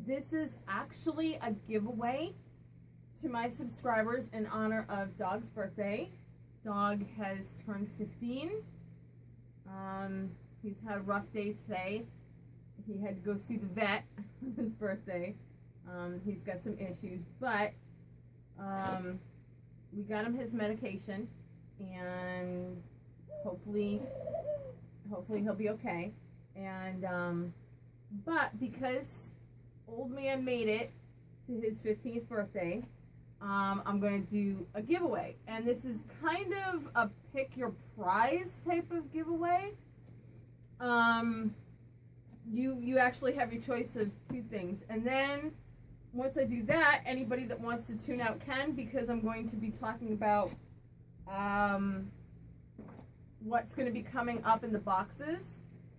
This is actually a giveaway to my subscribers in honor of Dawg's birthday. Dawg has turned 15. He's had a rough day today. He had to go see the vet on his birthday. He's got some issues, but we got him his medication, and hopefully he'll be okay. And but because old man made it to his 15th birthday, I'm going to do a giveaway, and this is kind of a pick your prize type of giveaway. You actually have your choice of 2 things, and then once I do that, anybody that wants to tune out can, because I'm going to be talking about what's going to be coming up in the boxes.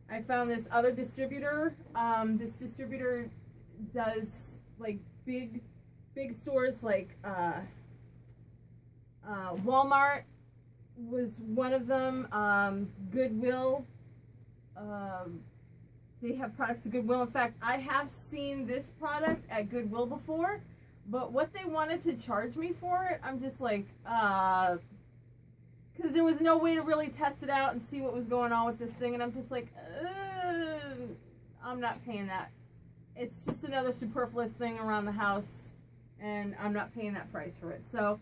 I found this other distributor. This distributor does like big stores like Walmart was one of them. Goodwill. They have products at Goodwill. In fact, I have seen this product at Goodwill before, but what they wanted to charge me for it, I'm just like, because there was no way to really test it out and see what was going on with this thing, and I'm just like, I'm not paying that. It's just another superfluous thing around the house, and I'm not paying that price for it. So,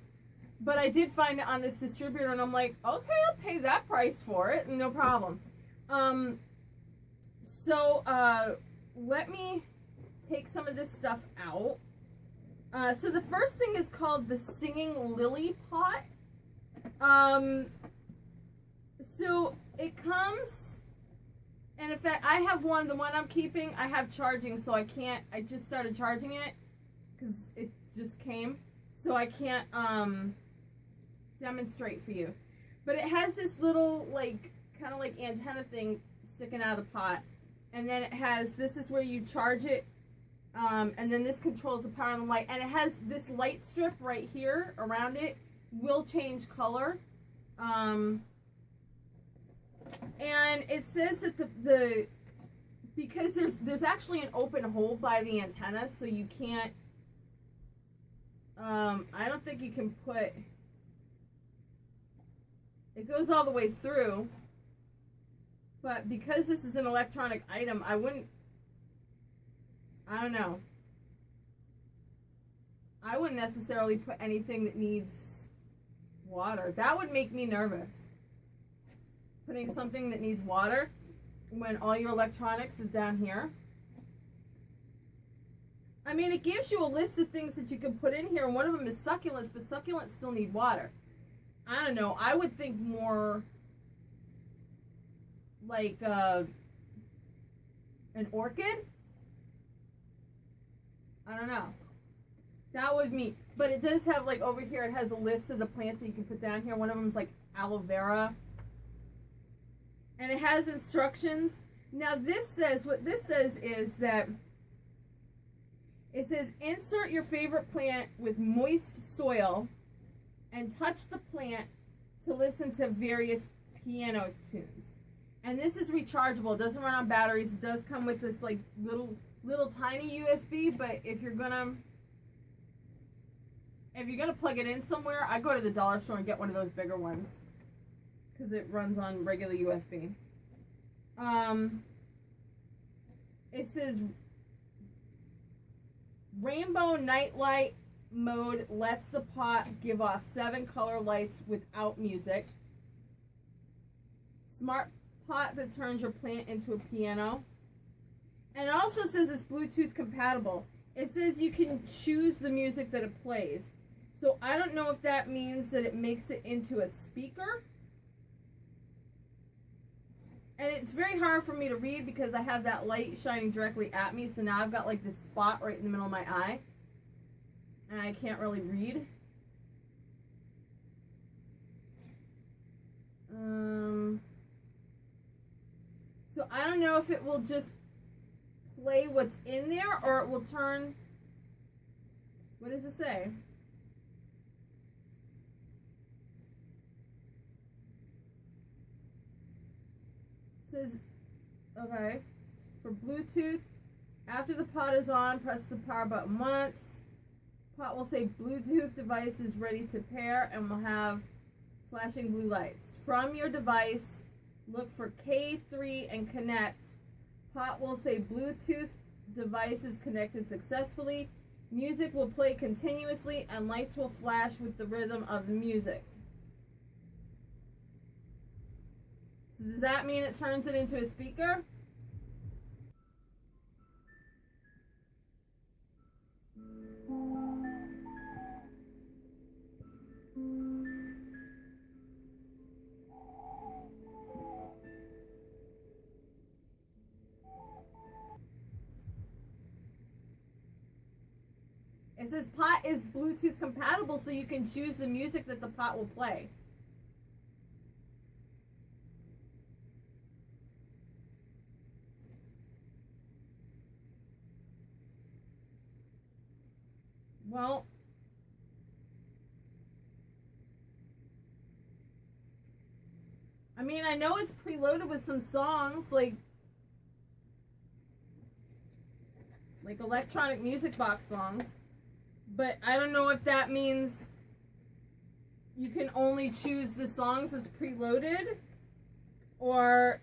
but I did find it on this distributor, and I'm like, okay, I'll pay that price for it, no problem. Let me take some of this stuff out. So the first thing is called the Singing Lily Pot. So it comes, and in fact, I have one, the one I'm keeping, I have charging, so I just started charging it, because it just came, so I can't, demonstrate for you. But it has this little, like, kind of like antenna thing sticking out of the pot, and then it has, this is where you charge it, and then this controls the power and the light, and it has this light strip right here around it, will change color. And it says that because there's actually an open hole by the antenna, so you can't, I don't think you can put, it goes all the way through, but because this is an electronic item, I don't know. I wouldn't necessarily put anything that needs water. That would make me nervous. Putting something that needs water when all your electronics is down here. I mean, it gives you a list of things that you can put in here, and one of them is succulents, but succulents still need water. I don't know. I would think more like an orchid. I don't know. That would mean, but it does have, like, over here, it has a list of the plants that you can put down here. One of them is like aloe vera. And it has instructions. Now this says, what this says is that, it says, insert your favorite plant with moist soil and touch the plant to listen to various piano tunes. And this is rechargeable. It doesn't run on batteries. It does come with this, like, little tiny USB, but if you're gonna plug it in somewhere, I go to the dollar store and get one of those bigger ones, because it runs on regular USB. It says Rainbow Nightlight mode lets the pot give off 7 color lights without music. Smart pot that turns your plant into a piano. And it also says it's Bluetooth compatible. It says you can choose the music that it plays. So I don't know if that means that it makes it into a speaker. And it's very hard for me to read because I have that light shining directly at me. So now I've got like this spot right in the middle of my eye. And I can't really read. So I don't know if it will just play what's in there or it will turn, what does it say? says, okay, for Bluetooth, after the pot is on, press the power button once. Pot will say Bluetooth device is ready to pair and will have flashing blue lights. From your device, look for K3 and connect. Pot will say Bluetooth device is connected successfully. Music will play continuously and lights will flash with the rhythm of the music. So does that mean it turns it into a speaker? It says pot is Bluetooth compatible, so you can choose the music that the pot will play. Well, I mean, I know it's preloaded with some songs, like electronic music box songs. But I don't know if that means you can only choose the songs that's preloaded, or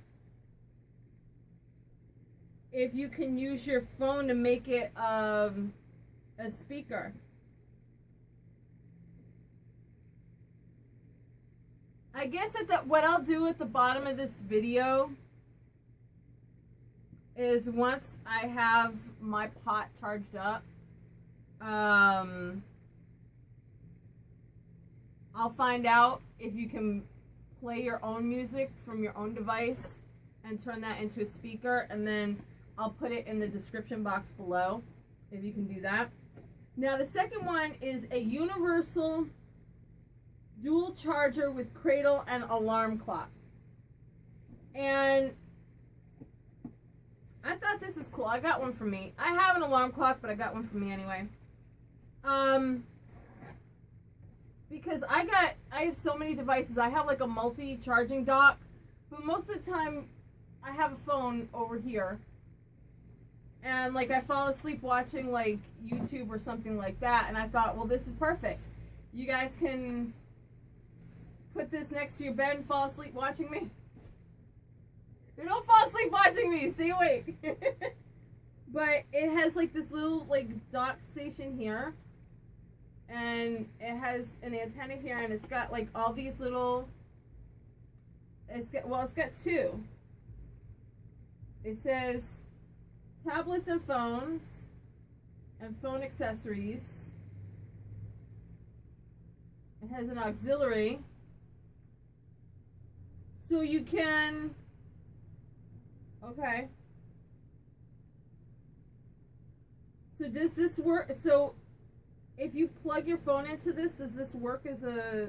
if you can use your phone to make it a speaker. I guess what I'll do at the bottom of this video is, once I have my pot charged up, I'll find out if you can play your own music from your own device and turn that into a speaker, and then I'll put it in the description box below if you can do that. Now the second one is a universal dual charger with cradle and alarm clock. And I thought this is cool. I got one for me. I have an alarm clock, but I got one for me anyway. Because I have so many devices. I have like a multi-charging dock, but most of the time I have a phone over here, and like I fall asleep watching like YouTube or something like that, and I thought, well, this is perfect. You guys can put this next to your bed and fall asleep watching me. You don't fall asleep watching me, stay awake. But it has like this little like dock station here, and it has an antenna here, and it's got like all these little, it's got two. It says tablets and phones and phone accessories. It has an auxiliary, so you can, okay. So does this work? So if you plug your phone into this, does this work as a...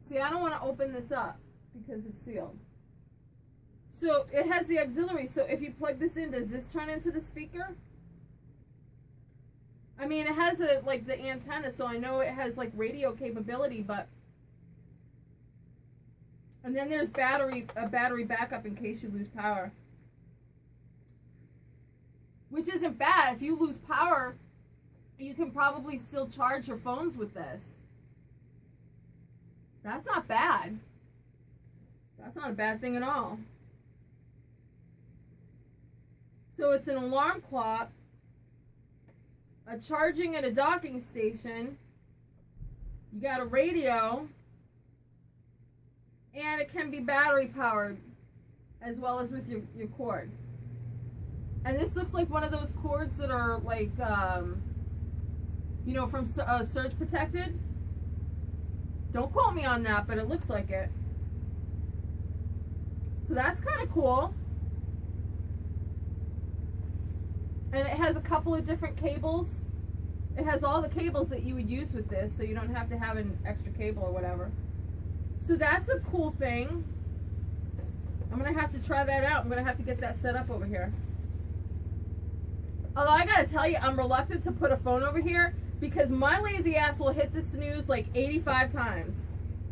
See, I don't want to open this up because it's sealed. So it has the auxiliary. So if you plug this in, does this turn into the speaker? I mean, it has like the antenna, so I know it has like radio capability, but... And then there's a battery backup in case you lose power. Which isn't bad. If you lose power, you can probably still charge your phones with this. That's not bad. That's not a bad thing at all. So it's an alarm clock, a charging and a docking station. You got a radio, and it can be battery powered as well as with your cord. And this looks like one of those cords that are like, you know, from surge protected. Don't quote me on that, but it looks like it. So that's kind of cool. And it has a couple of different cables. It has all the cables that you would use with this, so you don't have to have an extra cable or whatever. So that's a cool thing. I'm going to have to try that out. I'm going to have to get that set up over here. Although I gotta tell you, I'm reluctant to put a phone over here because my lazy ass will hit the snooze like 85 times.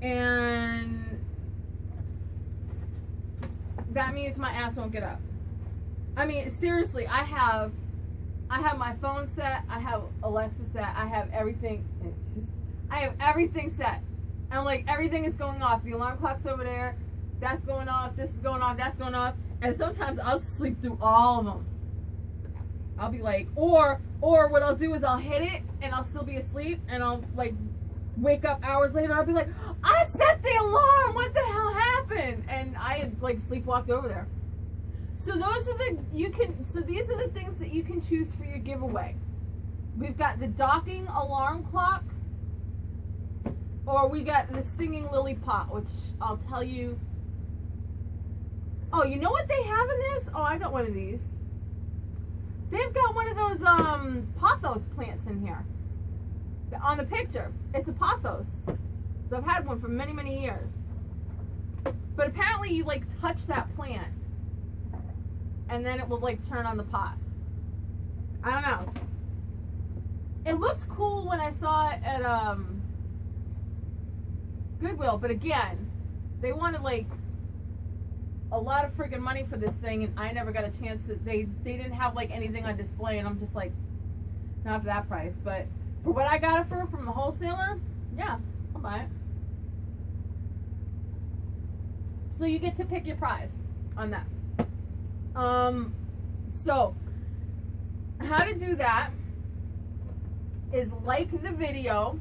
And that means my ass won't get up. I mean, seriously, I have my phone set, I have Alexa set, I have everything. I have everything set. And like everything is going off. The alarm clock's over there, that's going off, this is going off, that's going off. And sometimes I'll sleep through all of them. I'll be like, or what I'll do is I'll hit it and I'll still be asleep and I'll like wake up hours later. I'll be like, I set the alarm, what the hell happened? And I had like sleepwalked over there. So those are these are the things that you can choose for your giveaway. We've got the docking alarm clock, or we got the singing lily pot, which I'll tell you. Oh, you know what they have in this? Oh, I got one of these. They've got one of those pothos plants in here. On the picture, it's a pothos. So I've had one for many, many years. But apparently you like touch that plant and then it will like turn on the pot. I don't know. It looked cool when I saw it at Goodwill, but again, they wanted like a lot of friggin' money for this thing, and I never got a chance to. They didn't have like anything on display, and I'm just like, not for that price. But for what I got it for from the wholesaler, yeah, I'll buy it. So you get to pick your prize on that. So how to do that is like the video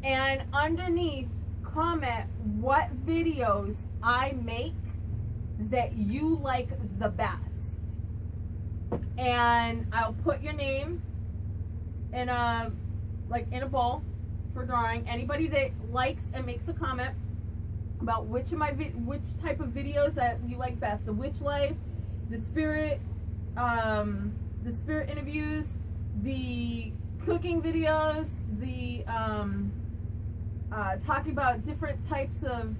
and underneath comment what videos I make that you like the best, and I'll put your name in a bowl for drawing. Anybody that likes and makes a comment about which type of videos that you like best, the witch life, the spirit interviews, the cooking videos, the talking about different types of,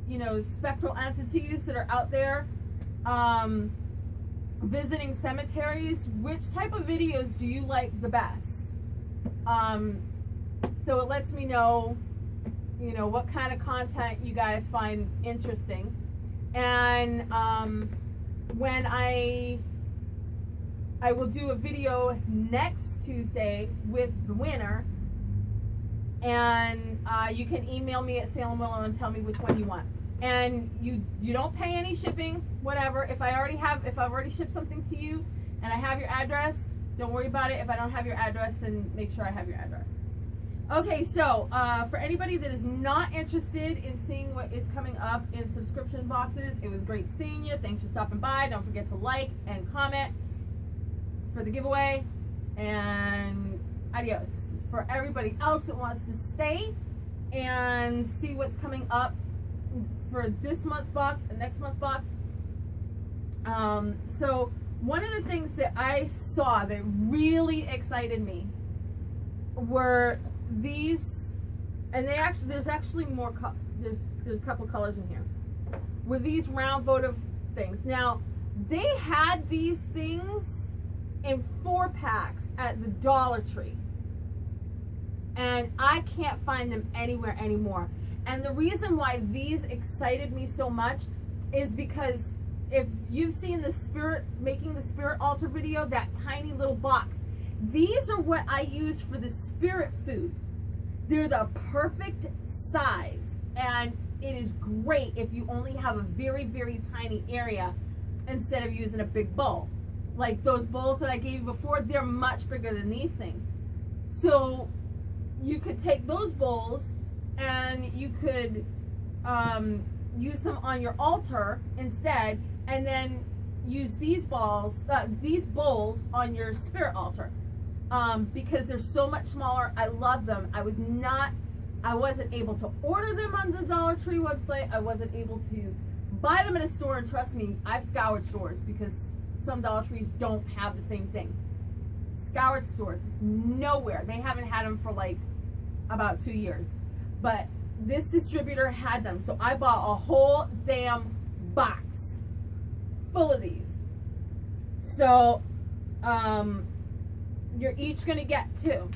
you know, spectral entities that are out there, visiting cemeteries. Which type of videos do you like the best? So it lets me know, you know, what kind of content you guys find interesting. And when I will do a video next Tuesday with the winner, and you can email me at Salem Willow and tell me which one you want. And you don't pay any shipping, whatever. If I've already shipped something to you and I have your address, don't worry about it. If I don't have your address, then make sure I have your address. Okay, so for anybody that is not interested in seeing what is coming up in subscription boxes, it was great seeing you. Thanks for stopping by. Don't forget to like and comment for the giveaway, and adios. For everybody else that wants to stay and see what's coming up for this month's box and next month's box. So one of the things that I saw that really excited me were these, and there's actually more, there's a couple colors in here, were these round votive things. Now, they had these things in 4-packs at the Dollar Tree, and I can't find them anywhere anymore. And the reason why these excited me so much is because if you've seen the making the spirit altar video, that tiny little box, these are what I use for the spirit food. They're the perfect size, and it is great if you only have a very, very tiny area instead of using a big bowl. Like those bowls that I gave you before, they're much bigger than these things. So you could take those bowls and you could use them on your altar instead, and then use these bowls on your spirit altar. Because they're so much smaller. I love them. I wasn't able to order them on the Dollar Tree website. I wasn't able to buy them in a store, and trust me, I've scoured stores because some Dollar Trees don't have the same things. Scoured stores, nowhere. They haven't had them for like about 2 years. But this distributor had them, so I bought a whole damn box full of these. So, you're each going to get 2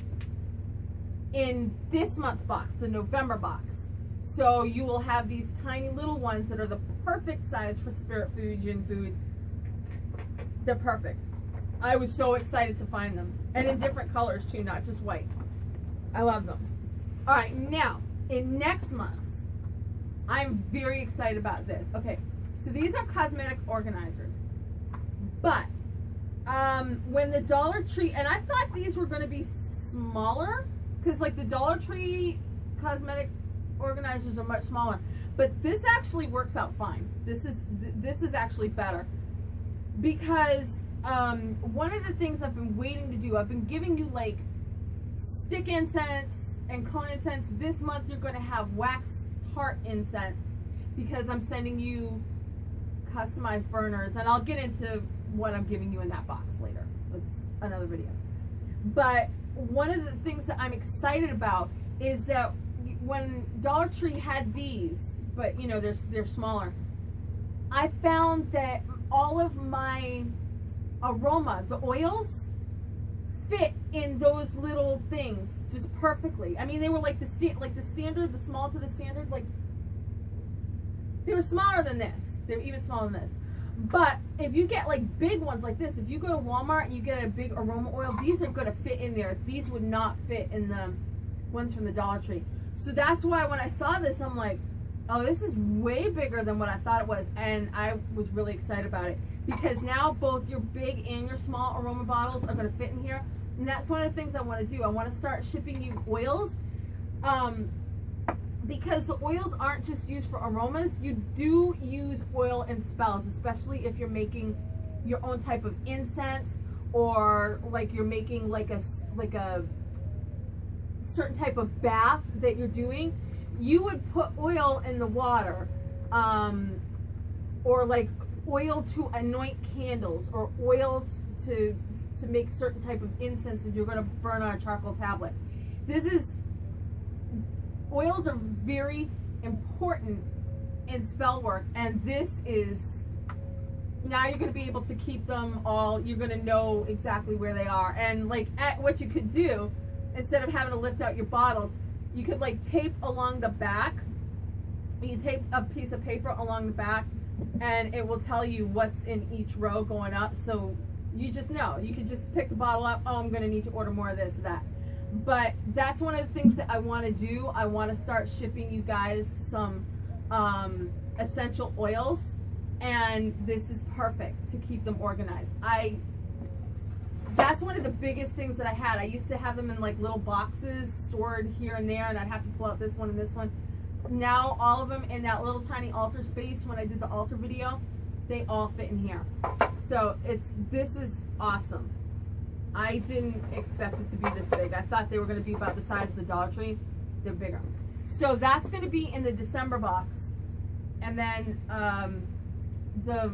in this month's box, the November box. So you will have these tiny little ones that are the perfect size for spirit food, yin food. They're perfect. I was so excited to find them. And in different colors too, not just white. I love them. Alright, now, in next month, I'm very excited about this. Okay, so these are cosmetic organizers. But, when the Dollar Tree, and I thought these were going to be smaller, because like the Dollar Tree cosmetic organizers are much smaller. But this actually works out fine. This is actually better. Because one of the things I've been waiting to do, I've been giving you like stick incense and cone incense. This month you're going to have wax tart incense because I'm sending you customized burners, and I'll get into what I'm giving you in that box later. It's another video. But one of the things that I'm excited about is that when Dollar Tree had these, but you know they're smaller, I found that all of my aroma, the oils, fit in those little things just perfectly. I mean, they were like the standard, the small to the standard, like they were smaller than this. They're even smaller than this. But if you get like big ones like this, if you go to Walmart and you get a big aroma oil, these are going to fit in there. These would not fit in the ones from the Dollar Tree. So that's why when I saw this, I'm like, oh, this is way bigger than what I thought it was. And I was really excited about it. Because now both your big and your small aroma bottles are going to fit in here. And that's one of the things I want to do. I want to start shipping you oils. Because the oils aren't just used for aromas. You do use oil in spells, especially if you're making your own type of incense, or like you're making like a certain type of bath that you're doing. You would put oil in the water, or like oil to anoint candles, or oil to make certain type of incense that you're going to burn on a charcoal tablet. Oils are very important in spell work, and this is, now you're going to be able to keep them all, you're going to know exactly where they are. And like what you could do, instead of having to lift out your bottles, you could like tape along the back. You tape a piece of paper along the back, and it will tell you what's in each row going up. So you just know. You can just pick the bottle up. Oh, I'm going to need to order more of this or that. But that's one of the things that I want to do. I want to start shipping you guys some essential oils, and this is perfect to keep them organized. That's one of the biggest things that I had. I used to have them in like little boxes stored here and there, and I'd have to pull out this one and this one. Now all of them in that little tiny altar space, when I did the altar video, they all fit in here. So this is awesome. I didn't expect it to be this big. I thought they were going to be about the size of the Dollar Tree. They're bigger. So that's going to be in the December box. And then the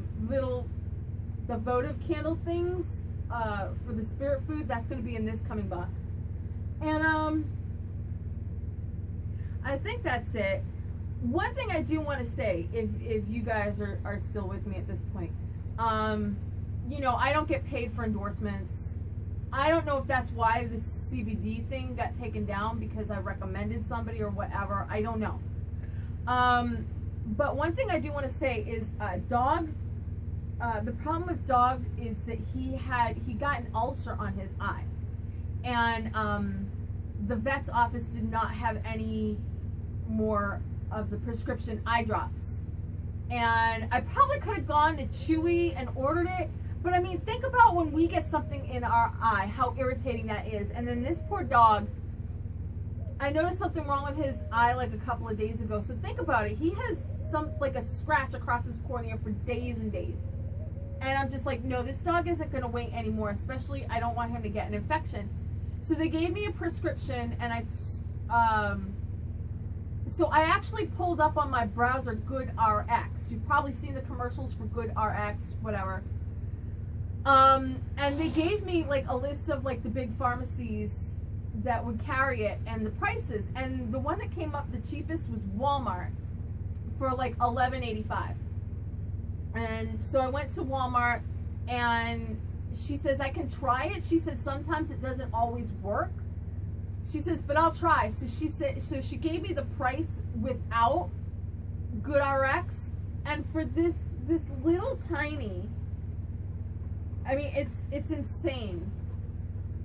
votive candle things for the spirit food, that's going to be in this coming box. And I think that's it. One thing I do want to say, if you guys are still with me at this point, you know, I don't get paid for endorsements. I don't know if that's why the CBD thing got taken down, because I recommended somebody or whatever. I don't know. But one thing I do want to say is Dawg. The problem with Dawg is that he got an ulcer on his eye, and the vet's office did not have any more of the prescription eye drops. And I probably could have gone to Chewy and ordered it. But I mean, think about when we get something in our eye, how irritating that is. And then this poor dog, I noticed something wrong with his eye like a couple of days ago. So think about it. He has like a scratch across his cornea for days and days. And I'm just like, no, this dog isn't going to wait anymore. Especially, I don't want him to get an infection. So they gave me a prescription, and so I actually pulled up on my browser GoodRx. You've probably seen the commercials for GoodRx, whatever. And they gave me like a list of like the big pharmacies that would carry it and the prices. And the one that came up the cheapest was Walmart for like $11.85. And so I went to Walmart, and she says, I can try it. She said, sometimes it doesn't always work. She says, but I'll try. So she said, so she gave me the price without GoodRx, And for this little tiny, I mean, it's insane.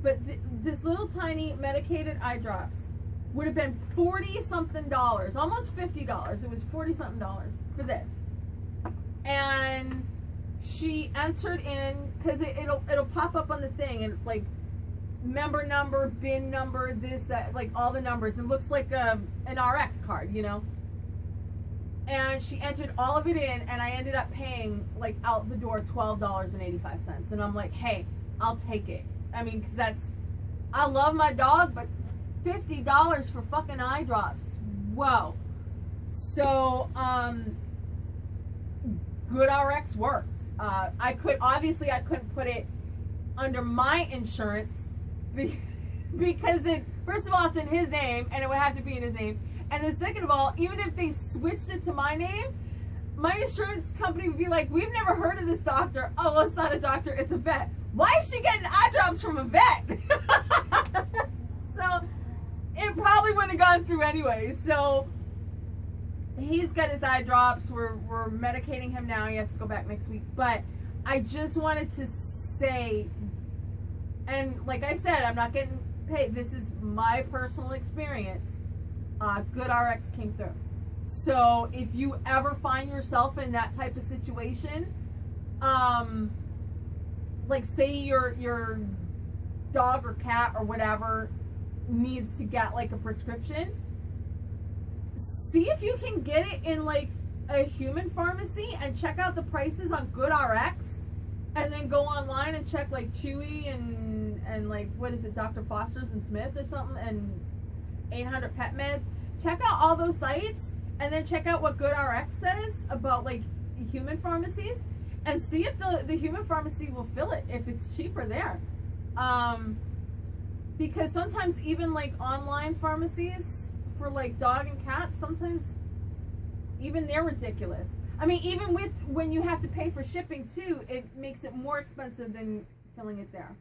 But this little tiny medicated eye drops would have been $40-something, almost $50. It was $40-something for this. And she entered in, because it'll pop up on the thing, and like member number, bin number, this, that, like all the numbers. It looks like an RX card, you know. And she entered all of it in, and I ended up paying like out the door $12.85. And I'm like, hey, I'll take it. I mean, because I love my dog, but $50 for fucking eye drops. Whoa. So, GoodRx worked. I couldn't put it under my insurance because first of all, it's in his name, and it would have to be in his name. And then second of all, even if they switched it to my name, my insurance company would be like, we've never heard of this doctor. Oh, well, it's not a doctor, it's a vet. Why is she getting eye drops from a vet? So it probably wouldn't have gone through anyway. So he's got his eye drops. We're medicating him now. He has to go back next week. But I just wanted to say, and like I said, I'm not getting paid. This is my personal experience. GoodRx came through. So if you ever find yourself in that type of situation, like say your dog or cat or whatever needs to get like a prescription, see if you can get it in like a human pharmacy and check out the prices on GoodRx, and then go online and check like Chewy and like, what is it, Dr. Foster's and Smith or something, and 800 Pet Meds. Check out all those sites, and then check out what GoodRx says about like human pharmacies, and see if the human pharmacy will fill it if it's cheaper there. Because sometimes even like online pharmacies for like dog and cat, sometimes even they're ridiculous. I mean, even with when you have to pay for shipping too, it makes it more expensive than filling it there.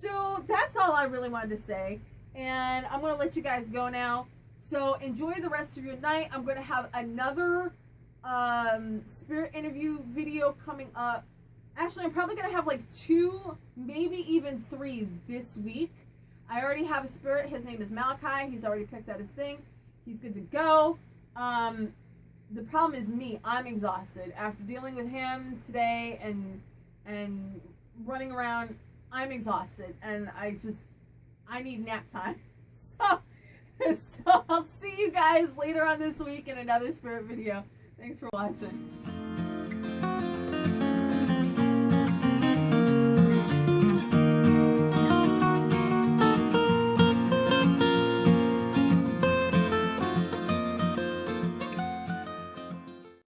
So that's all I really wanted to say, and I'm going to let you guys go now. So enjoy the rest of your night. I'm going to have another spirit interview video coming up. Actually, I'm probably going to have like 2, maybe even 3 this week. I already have a spirit. His name is Malachi. He's already picked out his thing. He's good to go. The problem is me. I'm exhausted. After dealing with him today and running around, I'm exhausted. And I need nap time. So I'll see you guys later on this week in another spirit video. Thanks for watching.